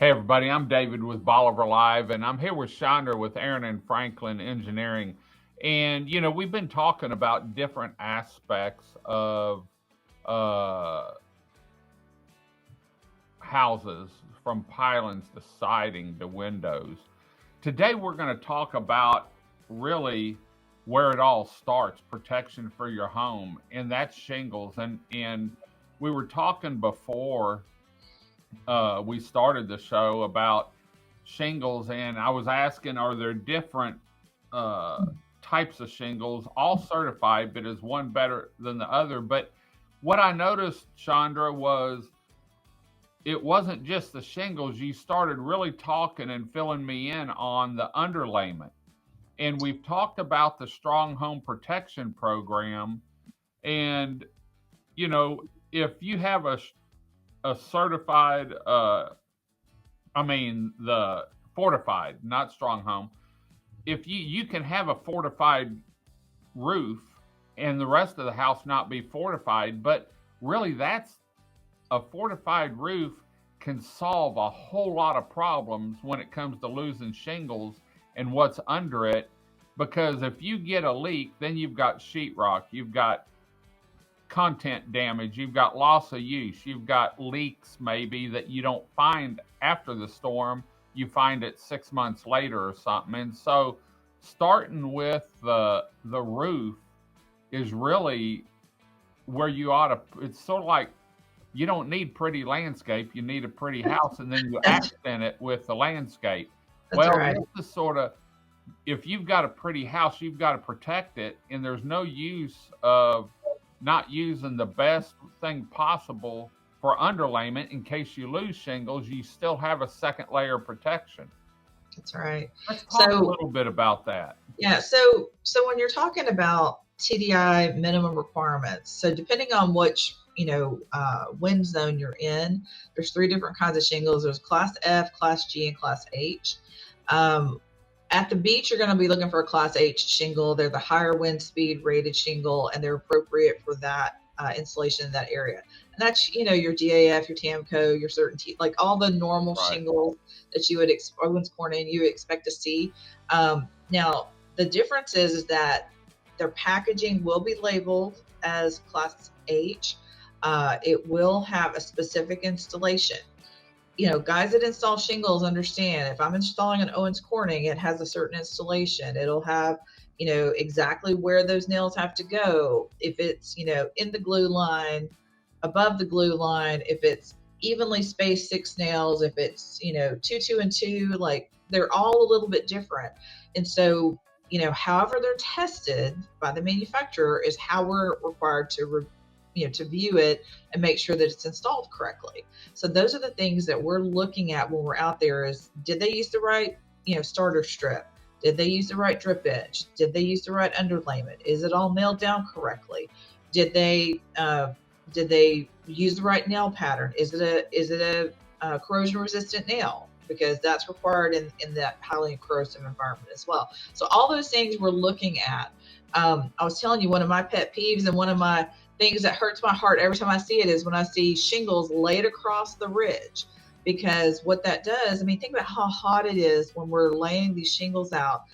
Hey everybody, I'm David with Bolivar Live, and I'm here with Chandra with Aran Franklin Engineering. And we've been talking about different aspects of uh, houses, from pylons to siding to windows. Today we're going to talk about really where it all starts, protection for your home, and that's shingles. And we were talking before we started the show about shingles, and I was asking, are there different uh, types of shingles, all certified, but is one better than the other? But what I noticed, Chandra, was it wasn't just the shingles. You started really talking and filling me in on the underlayment. And we've talked about the Strong Home Protection Program. And, you know, if you have a certified, the fortified, not strong home. If you can have a fortified roof and the rest of the house not be fortified, but really that's a fortified roof can solve a whole lot of problems when it comes to losing shingles and what's under it. Because if you get a leak, then you've got sheetrock, you've got content damage, you've got loss of use, you've got leaks maybe that you don't find after the storm, you find it 6 months later or something. And so starting with the roof is really where you ought to. It's sort of like you don't need pretty landscape, you need a pretty house, and then you That's accent it with the landscape. that's Well, right. this is sort of, if you've got a pretty house, you've got to protect it, and there's no use of not using the best thing possible for underlayment in case you lose shingles. You still have a second layer of protection. That's right. Let's talk a So little bit about that. yeah, so when you're talking about TDI minimum requirements, so depending on which wind zone you're in, there's three different kinds of shingles. There's Class F, Class G, and Class H. Um, at the beach, you're going to be looking for a Class H shingle. They're the higher wind speed rated shingle, and they're appropriate for that installation in that area. And that's your DAF, your TAMCO, your certainty, like all the normal Right. shingles that you would Owens Corning you expect to see. Now the difference is that their packaging will be labeled as Class H. It will have a specific installation. Guys that install shingles understand if I'm installing an Owens Corning, it has a certain installation. It'll have, exactly where those nails have to go. If it's, in the glue line, above the glue line, if it's evenly spaced 6 nails, if it's, 2, 2, and 2, like they're all a little bit different. And so, however they're tested by the manufacturer is how we're required to view it and make sure that it's installed correctly. So those are the things that we're looking at when we're out there is, did they use the right, starter strip? Did they use the right drip edge? Did they use the right underlayment? Is it all nailed down correctly? Did they use the right nail pattern? Is it a corrosion resistant nail? Because that's required in that highly corrosive environment as well. So all those things we're looking at. I was telling you, one of my pet peeves and one of my things that hurts my heart every time I see it is when I see shingles laid across the ridge. Because what that does, think about how hot it is when we're laying these shingles out.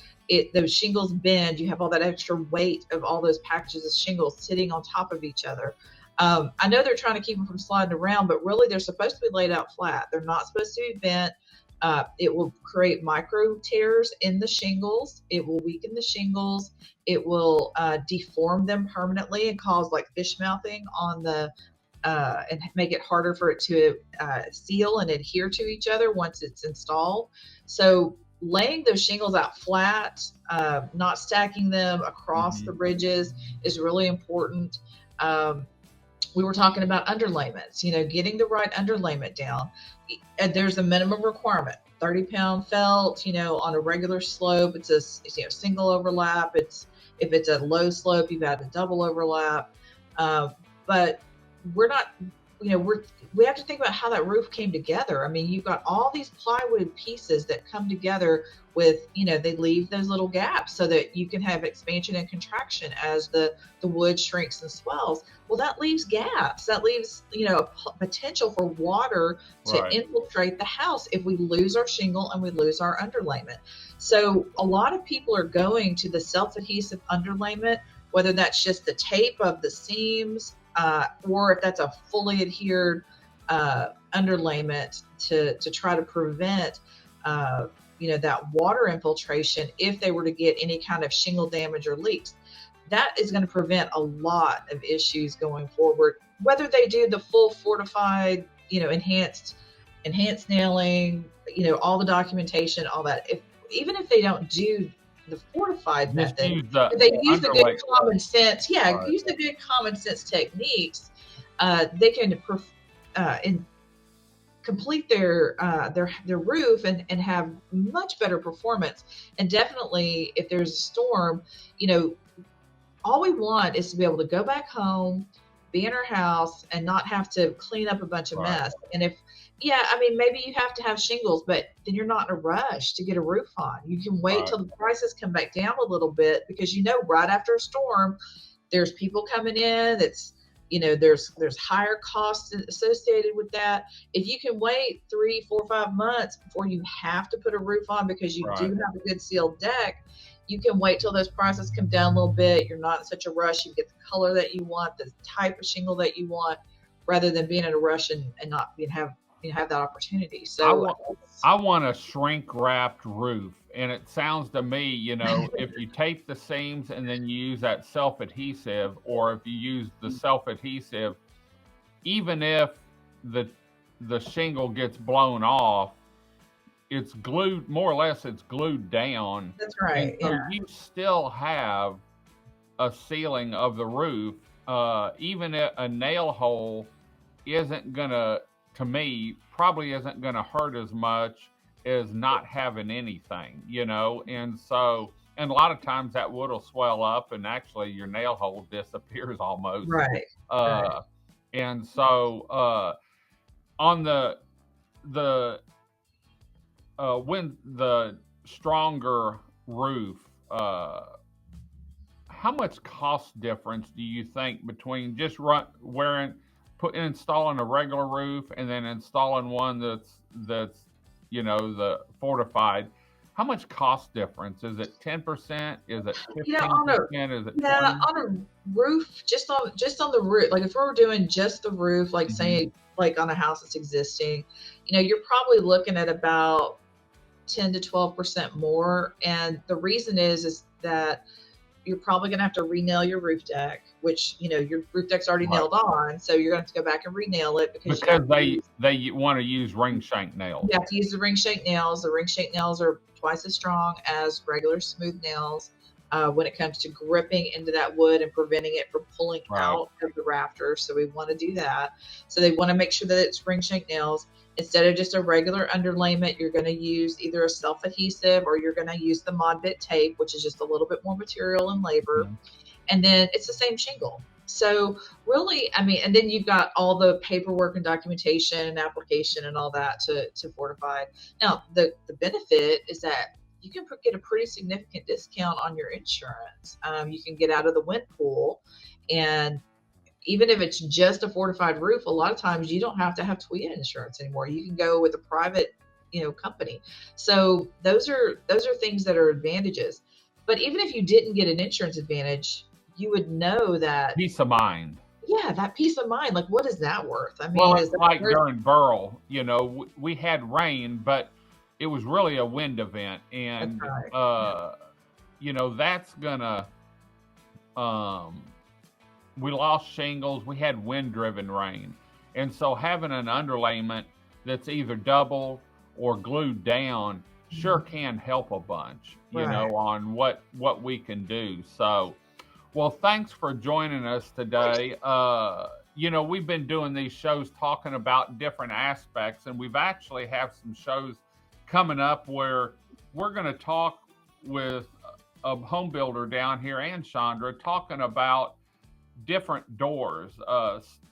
Those shingles bend. You have all that extra weight of all those packages of shingles sitting on top of each other. I know they're trying to keep them from sliding around, but really they're supposed to be laid out flat. They're not supposed to be bent. It will create micro tears in the shingles. It will weaken the shingles. It will deform them permanently and cause like fish mouthing on the and make it harder for it to seal and adhere to each other once it's installed. So laying those shingles out flat, not stacking them across the ridges is really important. We were talking about underlayments, getting the right underlayment down. There's a minimum requirement, 30-pound felt, on a regular slope. It's a single overlap. If it's a low slope, you've got a double overlap. But we're not we have to think about how that roof came together. I mean, you've got all these plywood pieces that come together with, they leave those little gaps so that you can have expansion and contraction as the wood shrinks and swells. Well, that leaves gaps. That leaves, potential for water to Right. infiltrate the house if we lose our shingle and we lose our underlayment. So a lot of people are going to the self-adhesive underlayment, whether that's just the tape of the seams, or if that's a fully adhered underlayment to try to prevent that water infiltration if they were to get any kind of shingle damage or leaks. That is going to prevent a lot of issues going forward, whether they do the full fortified, enhanced nailing, all the documentation, all that. Even if they don't do the fortified method, if they use the good common sense, use the good common sense techniques, they can complete their roof and have much better performance. And definitely, if there's a storm, all we want is to be able to go back home, be in our house, and not have to clean up a bunch of mess. And maybe you have to have shingles, but then you're not in a rush to get a roof on. You can wait till the prices come back down a little bit, because right after a storm, there's people coming in. That's there's higher costs associated with that. If you can wait 3, 4, 5 months before you have to put a roof on because you do have a good sealed deck, you can wait till those prices come down a little bit. You're not in such a rush. You get the color that you want, the type of shingle that you want, rather than being in a rush and not have that opportunity. So I want a shrink wrapped roof. And it sounds to me, if you tape the seams and then you use that self-adhesive, or if you use the self-adhesive, even if the shingle gets blown off, it's glued, more or less it's glued down. That's right. So you still have a sealing of the roof. Even a nail hole isn't gonna, to me, probably isn't gonna hurt as much as not having anything, and so, and a lot of times that wood will swell up and actually your nail hole disappears almost. Right. And so on when the stronger roof, how much cost difference do you think between just installing a regular roof and then installing one that's the fortified? How much cost difference? Is it 10%? Is it 15%? Is it 20%? On a roof, just on the roof, like if we were doing just the roof, like say like on a house that's existing, you're probably looking at about 10 to 12% more. And the reason is that you're probably going to have to re-nail your roof deck, which, your roof deck's already nailed on. So you're going to have to go back and re-nail it because they want to use ring shank nails. You have to use the ring shank nails. The ring shank nails are twice as strong as regular smooth nails when it comes to gripping into that wood and preventing it from pulling out of the rafters. So we want to do that. So they want to make sure that it's ring shank nails. Instead of just a regular underlayment, you're going to use either a self-adhesive or you're going to use the Mod Bit tape, which is just a little bit more material and labor. And then it's the same shingle. So really, and then you've got all the paperwork and documentation and application and all that to fortify. Now, the benefit is that you can get a pretty significant discount on your insurance. You can get out of the wind pool, and even if it's just a fortified roof, a lot of times you don't have to have TWIA insurance anymore. You can go with a private, company. So those are things that are advantages. But even if you didn't get an insurance advantage, you would know that peace of mind. Yeah, that peace of mind. Like, what is that worth? It's like during Burl, we had rain, but it was really a wind event, and that's gonna we lost shingles. We had wind-driven rain. And so having an underlayment that's either double or glued down sure can help a bunch, on what we can do. So, well, thanks for joining us today. We've been doing these shows talking about different aspects, and we've actually have some shows coming up where we're going to talk with a home builder down here and Chandra talking about different doors,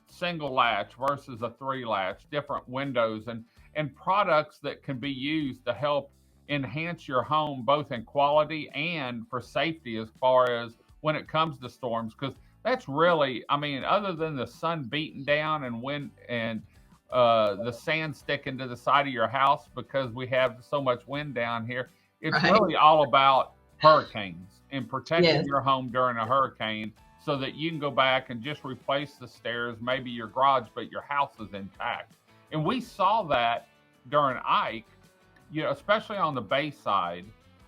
single latch versus a 3 latch, different windows, and products that can be used to help enhance your home both in quality and for safety as far as when it comes to storms. Because that's really, I mean, other than the sun beating down and wind and the sand sticking to the side of your house because we have so much wind down here, it's Right. really all about hurricanes and protecting Yes. your home during a hurricane so that you can go back and just replace the stairs, maybe your garage, but your house is intact. And we saw that during Ike, you know, especially on the bay side.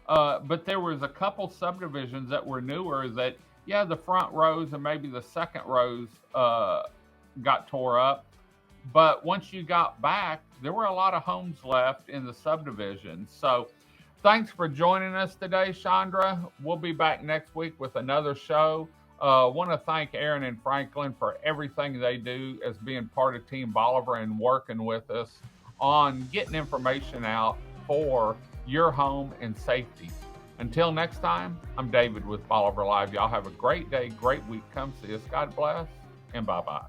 But there was a couple subdivisions that were newer that, yeah, the front rows and maybe the second rows got tore up. But once you got back, there were a lot of homes left in the subdivision. So thanks for joining us today, Chandra. We'll be back next week with another show. Want to thank Aran and Franklin for everything they do as being part of Team Bolivar and working with us on getting information out for your home and safety. Until next time, I'm David with Bolivar Live. Y'all have a great day, great week. Come see us. God bless, and bye-bye.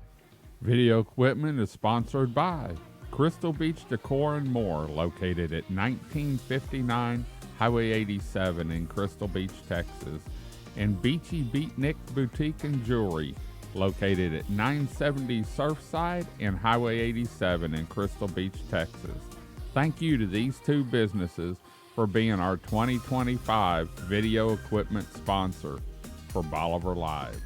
Video equipment is sponsored by Crystal Beach Decor and More, located at 1959 Highway 87 in Crystal Beach, Texas, and Beachy Beatnik Boutique and Jewelry, located at 970 Surfside and Highway 87 in Crystal Beach, Texas. Thank you to these two businesses for being our 2025 video equipment sponsor for Bolivar Live.